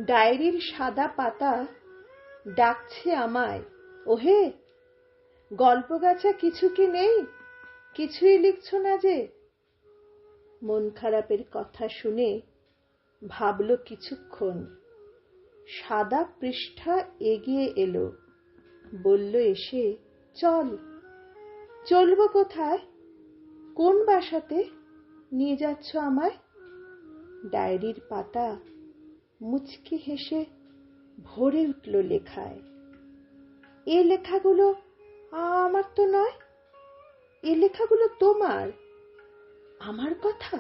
ডায়েরির সাদা পাতা ডাকছে আমায়, ওহে গল্প গাছা কিছু কি নেই, কিছুই লিখছ না যে। মন খারাপের কথা শুনে ভাবল কিছুক্ষণ, সাদা পৃষ্ঠা এগিয়ে এলো, বলল এসে, চল। চলবো কোথায়? কোন বাসাতে নিয়ে যাচ্ছ আমায়? ডায়েরির পাতা মুচকি হেসে ভরে উঠল লেখায়। এ লেখাগুলো আমার তো নয়, এ লেখাগুলো তোমার। আমার কথা,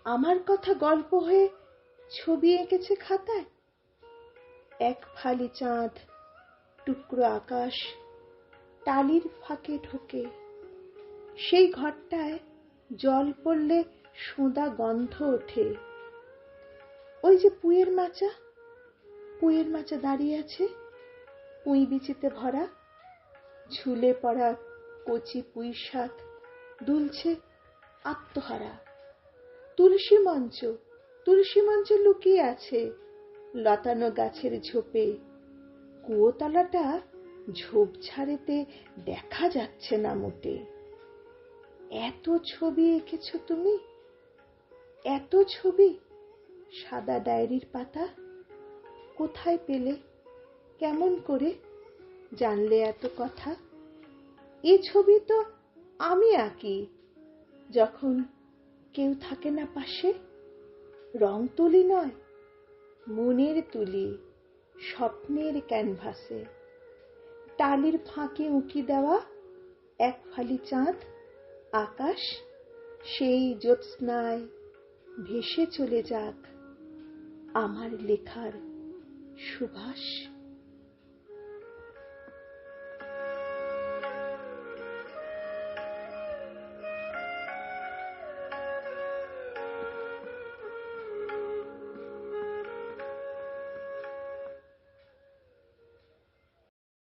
আমার কথা গল্প হয়ে ছবি এঁকেছে খাতায়। এক ফালি চাঁদ, টুকরো আকাশ টালির ফাঁকে ঢোকে, সেই ঘরটায় জল পড়লে সোঁদা গন্ধ ওঠে। ওই যে পুঁইয়ের মাচা, পুঁইয়ের মাচা দাঁড়িয়ে আছে, পুঁই বিচিতে ভরা, ঝুলে পড়া কচি পুঁই শাক দুলছে আত্মহারা। তুলসী মঞ্চ, তুলসী মঞ্চ লুকিয়ে আছে লতানো গাছের ঝোপে, কুয়োতলাটা ঝোপঝাড়েতে দেখা যাচ্ছে না মোটে। এত ছবি এঁকেছ তুমি, এত ছবি। সাদা ডায়েরির পাতা কোথায় পেলে, কেমন করে জানলে এত কথা? এ ছবি তো আমি আঁকি যখন কেউ থাকে না পাশে। রং তুলি নয়, মনের তুলি, স্বপ্নের ক্যানভাসে। টালির ফাঁকে উঁকি দেওয়া এক ফালি চাঁদ, আকাশ সেই জ্যোৎস্নায় ভেসে চলে যাক আমার লেখার সুবাস।